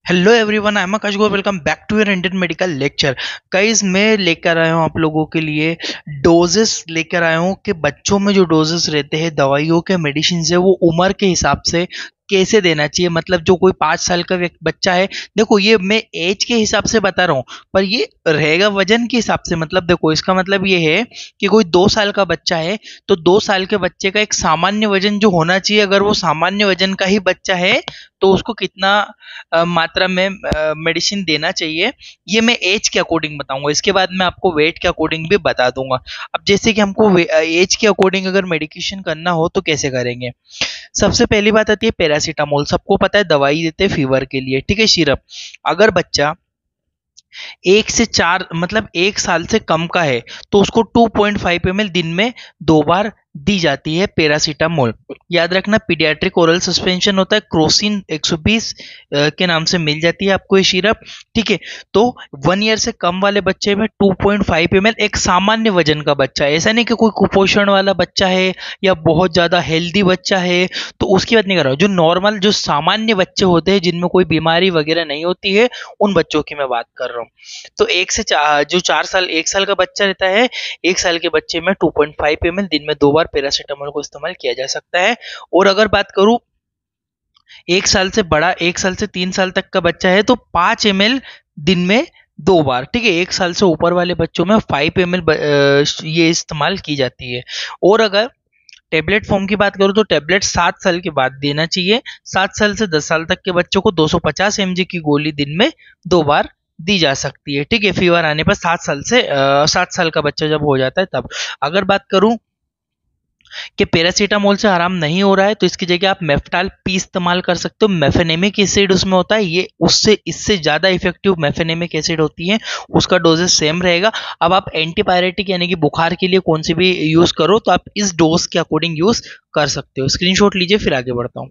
Hello everyone, I am Akash Gaur. Welcome back to your Indian medical lecture. Guys, मैं लेकर आया हूँ आप लोगों के लिए डोजेस लेकर आया हूँ कि बच्चों में जो डोजेस रहते हैं दवाइयों के, मेडिसिन से, वो उम्र के हिसाब से कैसे देना चाहिए। मतलब जो कोई 5 साल का बच्चा है, देखो ये मैं एज के हिसाब से बता रहा हूँ, पर ये रहेगा वजन के हिसाब से। मतलब देखो, इसका मतलब ये है कि कोई 2 साल का बच्चा है तो 2 साल के बच्चे का एक सामान्य वजन जो होना चाहिए, अगर वो सामान्य वजन का ही बच्चा है तो उसको कितना मात्रा में मेडिसिन देना चाहिए, ये मैं एज के अकॉर्डिंग बताऊंगा। इसके बाद मैं आपको वेट के अकॉर्डिंग भी बता दूंगा। अब जैसे कि हमको एज के अकॉर्डिंग अगर मेडिकेशन करना हो तो कैसे करेंगे। सबसे पहली बात आती है पैरासीटामोल। सबको पता है दवाई देते हैं फीवर के लिए, ठीक है, सिरप। अगर बच्चा 1 से 4 मतलब 1 साल से कम का है तो उसको 2.5 ml दिन में 2 बार दी जाती है पैरासीटामोल। याद रखना, पीडियाट्रिक ओरल सस्पेंशन होता है, क्रोसिन 120 के नाम से मिल जाती है आपको ये सिरप, ठीक है। तो 1 ईयर से कम वाले बच्चे में 2.5 ml, एक सामान्य वजन का बच्चा है, ऐसा नहीं कि कोई कुपोषण वाला बच्चा है या बहुत ज्यादा हेल्दी बच्चा है, तो उसकी बात नहीं कर रहा हूँ। जो नॉर्मल, जो सामान्य बच्चे होते हैं जिनमें कोई बीमारी वगैरह नहीं होती है, उन बच्चों की मैं बात कर रहा हूँ। तो 1 से 4, जो 4 साल, 1 साल का बच्चा रहता है, 1 साल के बच्चे में 2.5 ml दिन में 2 बार पैरासीटामोल को इस्तेमाल किया जा सकता है। और अगर बात करूं 1 साल से बड़ा, 1 साल से 3 साल तक का बच्चा है तो 5 ml दिन में 2 बार, ठीक है। 1 साल से ऊपर वाले बच्चों में 5 ml ये इस्तेमाल की जाती है। और अगर टेबलेट फॉर्म की बात करूं तो टेबलेट 7 साल के बाद देना चाहिए। 7 साल से 10 साल तक के बच्चों को 250 mg की गोली दिन में 2 बार दी जा सकती है, ठीक है। फीवर आने पर 7 साल का बच्चा जब हो जाता है तब। अगर बात करूं कि पैरासीटामोल से आराम नहीं हो रहा है तो इसकी जगह आप मेफ्टाल पी इस्तेमाल कर सकते हो। मेफेनेमिक एसिड उसमें होता है, ये उससे इससे ज्यादा इफेक्टिव मेफेनेमिक एसिड होती है, उसका डोजेस सेम रहेगा। अब आप एंटीपायरेटिक यानी कि बुखार के लिए कौन सी भी यूज करो तो आप इस डोज के अकॉर्डिंग यूज कर सकते हो। स्क्रीनशॉट लीजिए, फिर आगे बढ़ता हूँ।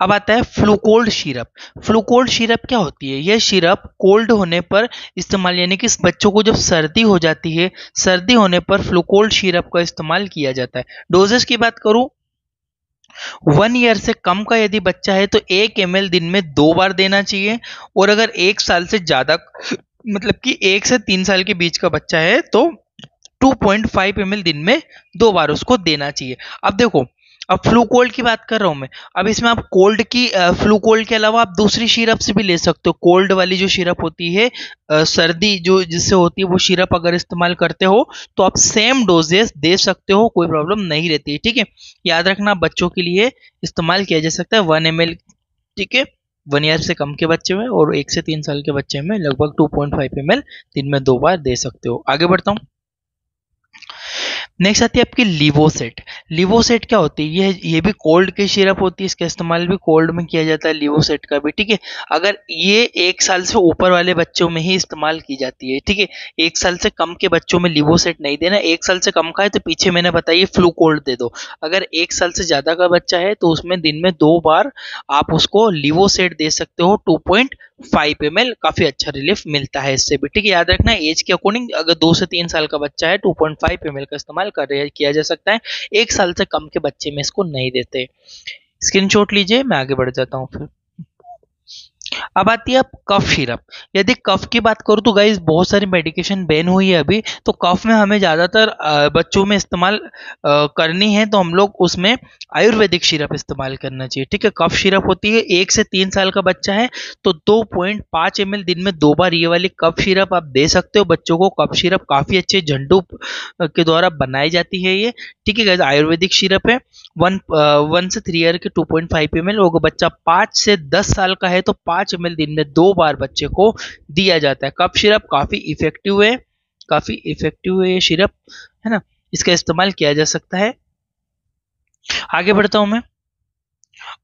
अब आता है फ्लूकोल्ड सिरप। फ्लूकोल्ड सिरप क्या होती है? यह सिरप कोल्ड होने पर इस्तेमाल, यानी कि इस बच्चों को जब सर्दी हो जाती है, सर्दी होने पर फ्लूकोल्ड सिरप का इस्तेमाल किया जाता है। डोजेस की बात करूं, 1 ईयर से कम का यदि बच्चा है तो 1 ml दिन में 2 बार देना चाहिए। और अगर 1 साल से ज्यादा, मतलब कि 1 से 3 साल के बीच का बच्चा है तो 2.5 ml दिन में 2 बार उसको देना चाहिए। अब देखो, अब फ्लू कोल्ड की बात कर रहा हूं मैं। अब इसमें आप कोल्ड की, फ्लू कोल्ड के अलावा आप दूसरी सिरप से भी ले सकते हो। कोल्ड वाली जो सिरप होती है, सर्दी जो जिससे होती है, वो सिरप अगर इस्तेमाल करते हो तो आप सेम डोजेस दे सकते हो, कोई प्रॉब्लम नहीं रहती है, ठीक है। याद रखना, बच्चों के लिए इस्तेमाल किया जा सकता है 1 ml, ठीक है। 1 ईयर से कम के बच्चे में और 1 से 3 साल के बच्चे में लगभग 2.5 ml दिन में 2 बार दे सकते हो। आगे बढ़ता हूँ। नेक्स्ट आती है आपकी लिवोसेट। लिवोसेट क्या होती है? ये भी कोल्ड की सिरप होती है, इसका इस्तेमाल भी कोल्ड में किया जाता है, लिवोसेट का भी, ठीक है। अगर ये 1 साल से ऊपर वाले बच्चों में ही इस्तेमाल की जाती है, ठीक है। 1 साल से कम के बच्चों में लिवोसेट नहीं देना। 1 साल से कम का है तो पीछे मैंने बताइए फ्लू कोल्ड दे दो। अगर 1 साल से ज्यादा का बच्चा है तो उसमें दिन में 2 बार आप उसको लिवोसेट दे सकते हो, 2.5 ml। काफी अच्छा रिलीफ मिलता है इससे भी, ठीक है। याद रखना, एज के अकॉर्डिंग अगर 2 से 3 साल का बच्चा है 2.5 ml का इस्तेमाल किया जा सकता है। 1 साल से कम के बच्चे में इसको नहीं देते। स्क्रीनशॉट लीजिए, मैं आगे बढ़ जाता हूँ फिर। अब आती है अब कफ सिरप। यदि कफ की बात करूँ तो गाइस बहुत सारी मेडिकेशन बैन हुई है अभी, तो कफ में हमें ज्यादातर बच्चों में इस्तेमाल करनी है तो हम लोग उसमें आयुर्वेदिक सिरप इस्तेमाल करना चाहिए, ठीक है। कफ सिरप होती है, 1 से 3 साल का बच्चा है तो 2.5 ml दिन में 2 बार ये वाली कफ सिरप आप दे सकते हो बच्चों को। कफ सिरप काफी अच्छे झंडू के द्वारा बनाई जाती है ये, ठीक है गाइस। आयुर्वेदिक सिरप है। 1 से 3 ईयर के 2.5 ml। और बच्चा 5 से 10 साल का है तो 5 ml दिन में 2 बार बच्चे को दिया जाता है। कफ सिरप काफी इफेक्टिव है, काफी इफेक्टिव है ये सिरप, है ना। इसका इस्तेमाल किया जा सकता है। आगे बढ़ता हूं मैं।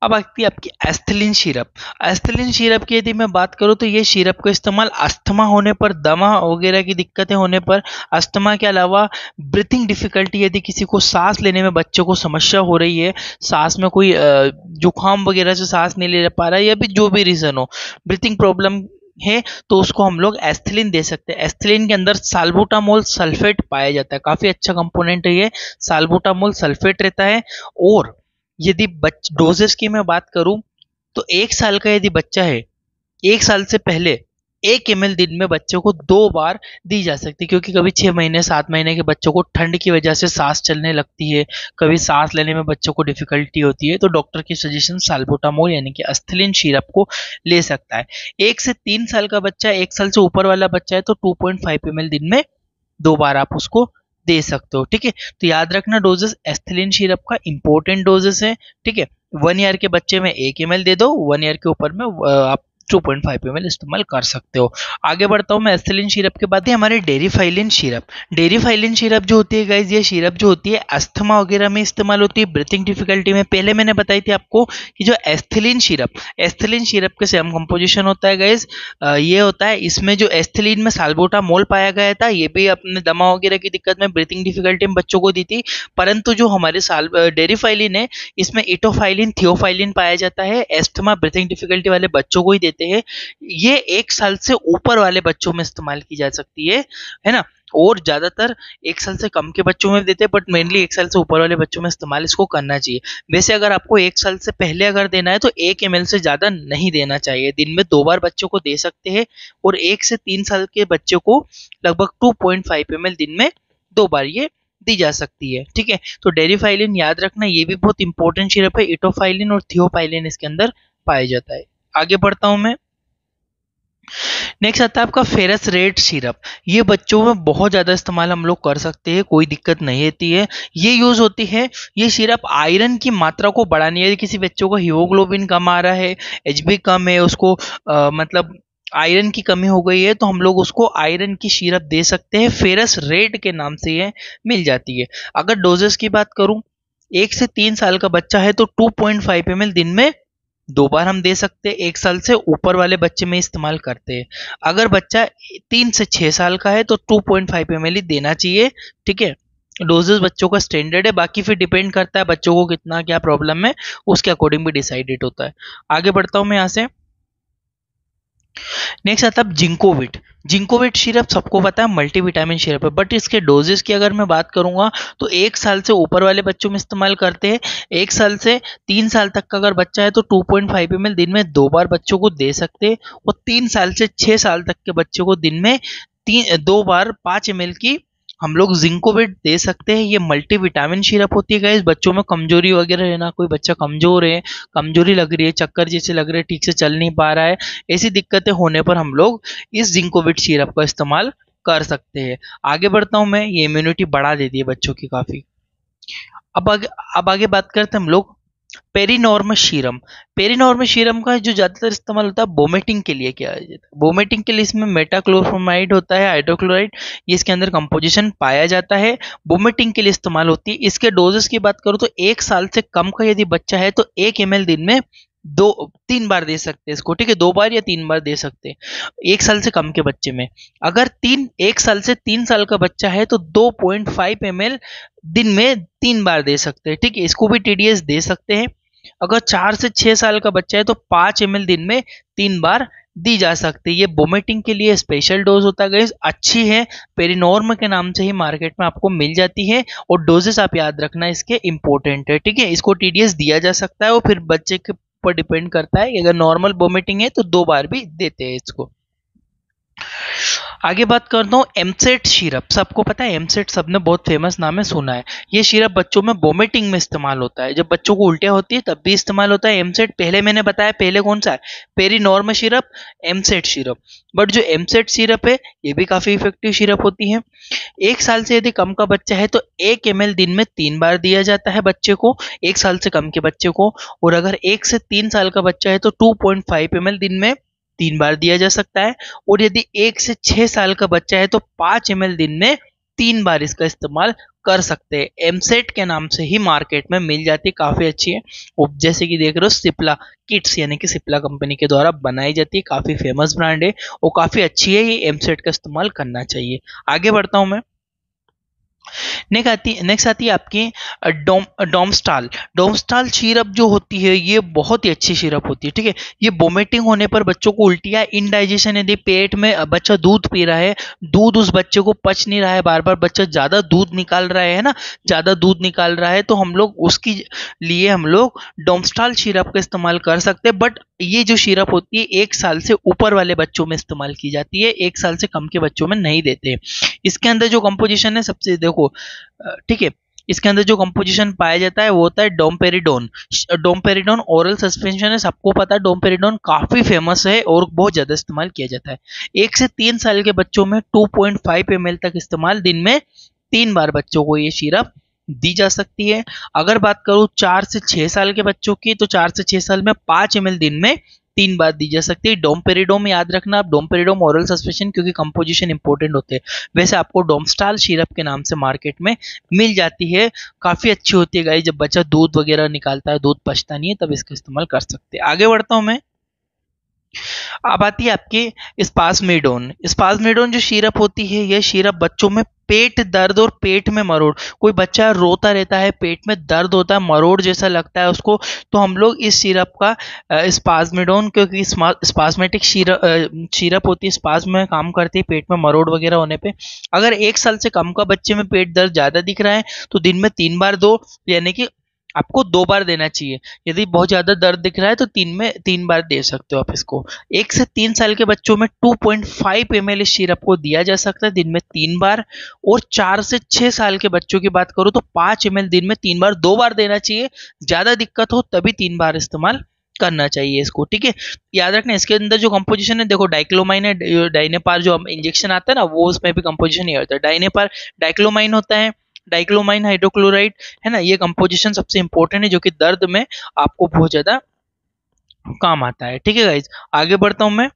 अब आती है आपकी एस्थलीन सिरप। एस्थलीन सिरप की यदि मैं बात करूं तो ये सिरप का इस्तेमाल अस्थमा होने पर, दमा वगैरह की दिक्कतें होने पर, अस्थमा के अलावा ब्रीथिंग डिफिकल्टी, यदि किसी को सांस लेने में बच्चों को समस्या हो रही है, सांस में कोई जुकाम वगैरह से सांस नहीं ले पा रहा है, या भी जो भी रीजन हो, ब्रीथिंग प्रॉब्लम है, तो उसको हम लोग एस्थलीन दे सकते हैं। एस्थलीन के अंदर साल्बुटामोल सल्फेट पाया जाता है, काफी अच्छा कंपोनेंट है ये, साल्बुटामोल सल्फेट रहता है। और यदि डोजेस की मैं बात करूं तो 1 साल का यदि बच्चा है, 1 साल से पहले 1 ml दिन में बच्चों को 2 बार दी जा सकती है, क्योंकि कभी 6 महीने 7 महीने के बच्चों को ठंड की वजह से सांस चलने लगती है, कभी सांस लेने में बच्चों को डिफिकल्टी होती है, तो डॉक्टर की सजेशन साल्बुटामोल यानी कि एस्थलीन सिरप को ले सकता है। 1 से 3 साल का बच्चा, 1 साल से ऊपर वाला बच्चा है तो 2.5 ml दिन में 2 बार आप उसको दे सकते हो। ठीक है, तो याद रखना डोजेस एस्थलीन सिरप का इंपॉर्टेंट डोजेस है। ठीक है, 1 ईयर के बच्चे में 1 ml दे दो, 1 ईयर के ऊपर में आप 2.5 ml इस्तेमाल कर सकते हो। आगे बढ़ता हूँ मैं एस्थलीन सिरप के बाद, हमारे डेरिफाइलिन सिरप। डेरिफाइलिन सिरप जो होती है गाइज, ये सिरप जो होती है अस्थमा वगैरह में इस्तेमाल होती है, ब्रीथिंग डिफिकल्टी में। पहले मैंने बताई थी आपको कि जो एस्थलीन सिरप के सेम कंपोजिशन होता है गाइज, ये होता है, इसमें जो एस्थलीन में साल्बुटामोल पाया गया था, ये भी अपने दमा वगैरह की दिक्कत में, ब्रीथिंग डिफिकल्टी में बच्चों को दी थी। परंतु जो हमारे डेरिफाइलिन है, इसमें इटोफाइलिन थियोफाइलिन पाया जाता है, एस्थमा ब्रीथिंग डिफिकल्टी वाले बच्चों को ही देते हैं। ये 1 साल से ऊपर वाले बच्चों में इस्तेमाल की जा सकती है ना, और ज्यादातर 1 साल से कम के बच्चों में देते हैं, बट मेनली 1 साल से ऊपर वाले बच्चों में इस्तेमाल इसको करना चाहिए। वैसे अगर आपको 1 साल से पहले अगर देना है तो 1 ml से ज्यादा नहीं देना चाहिए, दिन में 2 बार बच्चों को दे सकते हैं, और 1 से 3 साल के बच्चे को लगभग 2.5 ml दिन में 2 बार ये दी जा सकती है। ठीक है, तो डेरिफाइलिन याद रखना, ये भी बहुत इंपॉर्टेंट सिरप है, इटोफाइलिन और थियोफाइलिन इसके अंदर पाया जाता है। आगे बढ़ता हूं मैं, नेक्स्ट आता है आपका फेरस रेट सिरप। ये बच्चों में बहुत ज़्यादा इस्तेमाल हम लोग कर सकते हैं, कोई दिक्कत नहीं होती है। ये यूज़ होती है, ये सिरप आयरन की मात्रा को बढ़ाने, यदि किसी बच्चों को हीमोग्लोबिन कम आ रहा है, एचबी कम है, उसको मतलब आयरन की कमी हो गई है, तो हम लोग उसको आयरन की सिरप दे सकते हैं। फेरस रेट के नाम से ये मिल जाती है। अगर डोजेस की बात करूं, 1 से 3 साल का बच्चा है तो 2.5 ml दिन में 2 बार हम दे सकते हैं, 1 साल से ऊपर वाले बच्चे में इस्तेमाल करते हैं। अगर बच्चा 3 से 6 साल का है तो 2.5 ml ही देना चाहिए। ठीक है, डोजेस बच्चों का स्टैंडर्ड है, बाकी फिर डिपेंड करता है बच्चों को कितना क्या प्रॉब्लम है, उसके अकॉर्डिंग भी डिसाइडेड होता है। आगे बढ़ता हूं मैं यहाँ से, नेक्स्ट आता है जिंकोविट। जिंकोविट सिरप सबको पता है मल्टीविटामिन सिरप है, बट इसके डोजेस की अगर मैं बात करूंगा तो 1 साल से ऊपर वाले बच्चों में इस्तेमाल करते हैं। 1 साल से 3 साल तक का अगर बच्चा है तो 2.5 ml दिन में 2 बार बच्चों को दे सकते हैं, और 3 साल से 6 साल तक के बच्चों को दिन में 2 बार 5 ml की हम लोग जिंकोविट दे सकते हैं। ये मल्टीविटामिन सिरप होती है गाइस, बच्चों में कमजोरी वगैरह है ना, कोई बच्चा कमजोर है, कमजोरी लग रही है, चक्कर जैसे लग रहे हैं, ठीक से चल नहीं पा रहा है, ऐसी दिक्कतें होने पर हम लोग इस जिंकोविट सिरप का इस्तेमाल कर सकते हैं। आगे बढ़ता हूं मैं, ये इम्यूनिटी बढ़ा देती है बच्चों की काफी। अब आगे बात करते हैं हम लोग पेरिनॉर्मस सीरम। पेरिनॉर्मस सीरम का जो ज्यादातर इस्तेमाल होता है वोमिटिंग के लिए किया जाता है। वोमिटिंग के लिए इसमें मेटाक्लोप्रोमाइड होता है, हाइड्रोक्लोराइड, ये इसके अंदर कंपोजिशन पाया जाता है, वोमिटिंग के लिए इस्तेमाल होती है। इसके डोजेस की बात करूं तो 1 साल से कम का यदि बच्चा है तो 1 ml दिन में 2-3 बार दे सकते हैं इसको। ठीक है, 2 बार या 3 बार दे सकते हैं 1 साल से कम के बच्चे में। अगर 1 साल से 3 साल का बच्चा है तो 2.5 ml दिन में 3 बार दे सकते हैं। ठीक है, इसको भी टीडीएस दे सकते हैं। अगर 4 से 6 साल का बच्चा है तो 5 ml दिन में 3 बार दी जा सकती है। ये वोमिटिंग के लिए स्पेशल डोज होता है गाइस, अच्छी है, पेरिनॉर्म के नाम से ही मार्केट में आपको मिल जाती है, और डोजेस आप याद रखना इसके इंपॉर्टेंट है। ठीक है, इसको टीडीएस दिया जा सकता है, और फिर बच्चे के ऊपर डिपेंड करता है, अगर नॉर्मल वोमिटिंग है तो 2 बार भी देते हैं इसको। आगे बात करता हूँ एमसेट सिरप। सबको पता है एमसेट, सबने बहुत फेमस नाम है, सुना है। ये सिरप बच्चों में वोमिटिंग में इस्तेमाल होता है, जब बच्चों को उल्टियाँ होती है तब भी इस्तेमाल होता है एमसेट। पहले मैंने बताया, पहले कौन सा है, पेरिनॉर्म सिरप, एमसेट सिरप। बट जो एमसेट सिरप है ये भी काफी इफेक्टिव सिरप होती है। 1 साल से यदि कम का बच्चा है तो 1 ml दिन में 3 बार दिया जाता है बच्चे को, 1 साल से कम के बच्चे को। और अगर 1 से 3 साल का बच्चा है तो 2.5 ml दिन में 3 बार दिया जा सकता है। और यदि 1 से 6 साल का बच्चा है तो 5 ml दिन में 3 बार इसका इस्तेमाल कर सकते हैं। एमसेट के नाम से ही मार्केट में मिल जाती है, काफी अच्छी है। और जैसे कि देख रहे हो सिप्ला किट्स, यानी कि सिप्ला कंपनी के द्वारा बनाई जाती है, काफी फेमस ब्रांड है और काफी अच्छी है, ये एमसेट का इस्तेमाल करना चाहिए। आगे बढ़ता हूं मैं, नेक्स्ट आती है आपकी डोमस्टाल। डोमस्टाल सिरप जो होती है ये बहुत ही अच्छी सिरप होती है, ठीक है। ये वोमिटिंग होने पर, बच्चों को उल्टियाँ, इंडाइजेशन, यदि पेट में बच्चा दूध पी रहा है, दूध उस बच्चे को पच नहीं रहा है, बार बार बच्चा ज्यादा दूध निकाल रहा है ना, ज्यादा दूध निकाल रहा है, तो हम लोग उसकी लिए हम लोग डोमस्टाल सिरप का इस्तेमाल कर सकते हैं। बट ये जो सिरप होती है 1 साल से ऊपर वाले बच्चों में इस्तेमाल की जाती है, 1 साल से कम के बच्चों में नहीं देते। इसके अंदर जो कंपोजिशन है सबसे देखो, ठीक है, इसके अंदर जो कंपोजिशन पाया जाता है वो होता है डोमपेरिडोन। डोमपेरिडोन ओरल सस्पेंशन है, सबको पता है डोमपेरिडोन काफी फेमस है और बहुत ज्यादा इस्तेमाल किया जाता है। 1 से 3 साल के बच्चों में 2.5 ml तक इस्तेमाल, दिन में 3 बार बच्चों को ये सिरप दी जा सकती है। अगर बात करूं 4 से 6 साल के बच्चों की, तो 4 से 6 साल में 5 ml दिन में 3 बार दी जा सकती है। डोमपेरिडोम याद रखना आप, डोमपेरिडोम ओरल सस्पेंशन, क्योंकि कंपोजिशन इंपॉर्टेंट होते हैं। वैसे आपको डोमस्टाल सिरप के नाम से मार्केट में मिल जाती है, काफी अच्छी होती है गाइस। जब बच्चा दूध वगैरह निकालता है, दूध पचता नहीं है, तब इसका इस्तेमाल कर सकते हैं। आगे बढ़ता हूं मैं। अब आती है आपकी स्पासमेडोन। स्पासमेडोन जो सिरप होती है, यह सिरप बच्चों में पेट दर्द और पेट में मरोड़, कोई बच्चा रोता रहता है, पेट में दर्द होता है, मरोड़ जैसा लगता है उसको, तो हम लोग इस सिरप का स्पासमेडोन, क्योंकि स्पास्मेटिक सिरप होती है, स्पास में काम करती है पेट में मरोड़ वगैरह होने पे। अगर 1 साल से कम का बच्चे में पेट दर्द ज्यादा दिख रहा है, तो दिन में 3 बार दो, यानी कि आपको 2 बार देना चाहिए। यदि बहुत ज्यादा दर्द दिख रहा है तो 3 बार दे सकते हो आप इसको। 1 से 3 साल के बच्चों में 2.5 ml इस सिरप को दिया जा सकता है, दिन में 3 बार। और 4 से 6 साल के बच्चों की बात करूं तो 5 ml दिन में 3 बार, 2 बार देना चाहिए। ज्यादा दिक्कत हो तभी 3 बार इस्तेमाल करना चाहिए इसको, ठीक है। याद रखना इसके अंदर जो कंपोजिशन है, देखो डाइक्लोमाइन है, डाइनेपार जो इंजेक्शन आता है ना, वो उसमें भी कंपोजिशन ये होता है। डाइनेपार डाइक्लोमाइन होता है, डाइक्लोमाइन हाइड्रोक्लोराइड, है ना। ये कंपोजिशन सबसे इंपॉर्टेंट है, जो कि दर्द में आपको बहुत ज्यादा काम आता है, ठीक है गाइज। आगे बढ़ता हूं मैं।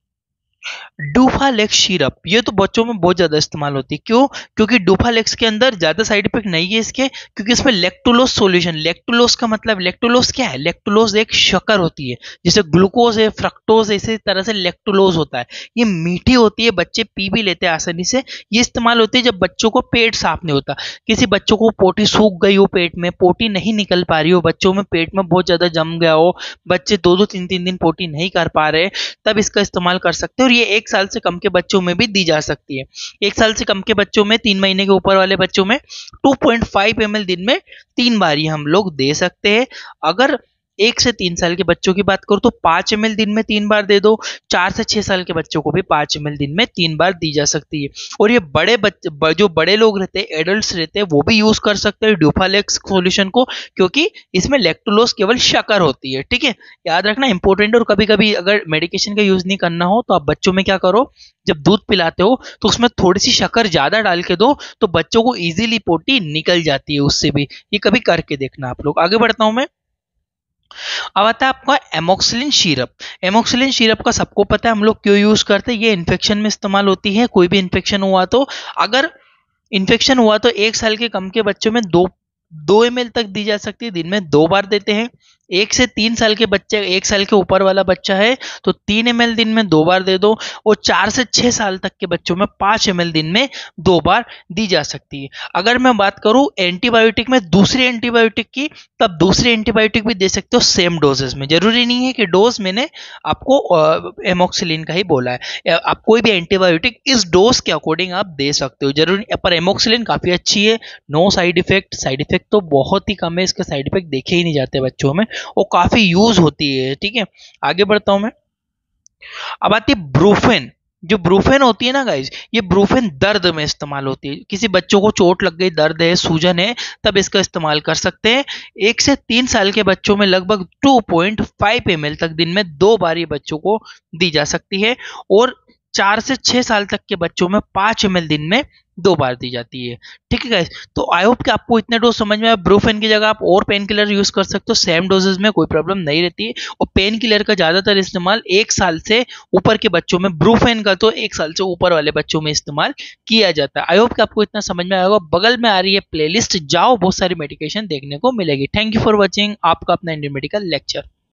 डूफालेक्स सिरप, ये तो बच्चों में बहुत ज्यादा इस्तेमाल होती है। क्यों? क्योंकि डूफालेक्स के अंदर ज्यादा साइड इफेक्ट नहीं है इसके, क्योंकि इसमें लेक्टुलोज सॉल्यूशन, लेक्टुलोज का मतलब, लेक्टुलोज क्या है? लेक्टुलोज एक शक्कर होती है, जैसे ग्लूकोज है, फ्रक्टोज, इसी तरह से लेक्टुलोज होता है। ये मीठी होती है, बच्चे पी भी लेते हैं आसानी से। ये इस्तेमाल होती है जब बच्चों को पेट साफ नहीं होता, किसी बच्चों को पोटी सूख गई हो, पेट में पोटी नहीं निकल पा रही हो, बच्चों में पेट में बहुत ज्यादा जम गया हो, बच्चे 2-2 3-3 दिन पोटी नहीं कर पा रहे, तब इसका इस्तेमाल कर सकते हैं। और ये 1 साल से कम के बच्चों में भी दी जा सकती है। 1 साल से कम के बच्चों में, 3 महीने के ऊपर वाले बच्चों में 2.5 ml दिन में 3 बार ही हम लोग दे सकते हैं। अगर 1 से 3 साल के बच्चों की बात करूं तो 5 ml दिन में 3 बार दे दो। 4 से 6 साल के बच्चों को भी 5 ml दिन में 3 बार दी जा सकती है। और ये बड़े बच्चे, जो बड़े लोग रहते हैं, एडल्ट रहते हैं, वो भी यूज कर सकते हैं ड्यूफालेक्स सॉल्यूशन को, क्योंकि इसमें लैक्टुलोज केवल शक्कर होती है, ठीक है। याद रखना इंपॉर्टेंट। और कभी कभी अगर मेडिकेशन का यूज नहीं करना हो तो आप बच्चों में क्या करो, जब दूध पिलाते हो तो उसमें थोड़ी सी शक्कर ज्यादा डाल के दो, तो बच्चों को इजीली पोटी निकल जाती है उससे भी। ये कभी करके देखना आप लोग। आगे बढ़ता हूं मैं। अब आता है आपका एमोक्सिलिन सिरप। एमोक्सिलिन सिरप का सबको पता है हम लोग क्यों यूज करते हैं। ये इन्फेक्शन में इस्तेमाल होती है, कोई भी इन्फेक्शन हुआ तो। अगर इन्फेक्शन हुआ तो 1 साल के कम के बच्चों में 2 ml तक दी जा सकती है, दिन में 2 बार देते हैं। 1 से 3 साल के बच्चे, 1 साल के ऊपर वाला बच्चा है तो 3 ml दिन में 2 बार दे दो। और 4 से 6 साल तक के बच्चों में 5 ml दिन में 2 बार दी जा सकती है। अगर मैं बात करूं एंटीबायोटिक में, दूसरी एंटीबायोटिक की, तब दूसरी एंटीबायोटिक भी दे सकते हो सेम डोजेस में। जरूरी नहीं है कि डोज मैंने आपको एमोक्सिलिन का ही बोला है, आप कोई भी एंटीबायोटिक इस डोज के अकॉर्डिंग आप दे सकते हो, जरूरी। पर एमोक्सिलिन काफी अच्छी है, no side effect, side effect तो बहुत ही कम है, इसके साइड इफेक्ट देखे ही नहीं जाते बच्चों में, वो काफी यूज होती है, ठीक है। आगे बढ़ता हूं मैं। अब आती है ब्रूफेन। जो ब्रूफेन होती है ना गाइज, ये ब्रूफेन दर्द में इस्तेमाल होती है। किसी बच्चों को चोट लग गई, दर्द है, सूजन है, तब इसका इस्तेमाल कर सकते हैं। 1 से 3 साल के बच्चों में लगभग 2.5 ml तक दिन में 2 बार ये बच्चों को दी जा सकती है। और 4 से 6 साल तक के बच्चों में 5 ml दिन में 2 बार दी जाती है, ठीक है गाइस। तो आई होप कि आपको इतने डोज समझ में आया। ब्रूफेन की जगह आप और पेन किलर यूज कर सकते हो, सेम डोजेज में कोई प्रॉब्लम नहीं रहती है। और पेन किलर का ज्यादातर इस्तेमाल 1 साल से ऊपर के बच्चों में, ब्रूफेन का तो 1 साल से ऊपर वाले बच्चों में इस्तेमाल किया जाता है। आई होप कि आपको इतना समझ में आया होगा। बगल में आ रही है प्लेलिस्ट, जाओ, बहुत सारी मेडिकेशन देखने को मिलेगी। थैंक यू फॉर वॉचिंग, आपका अपना इंडियन मेडिकल लेक्चर।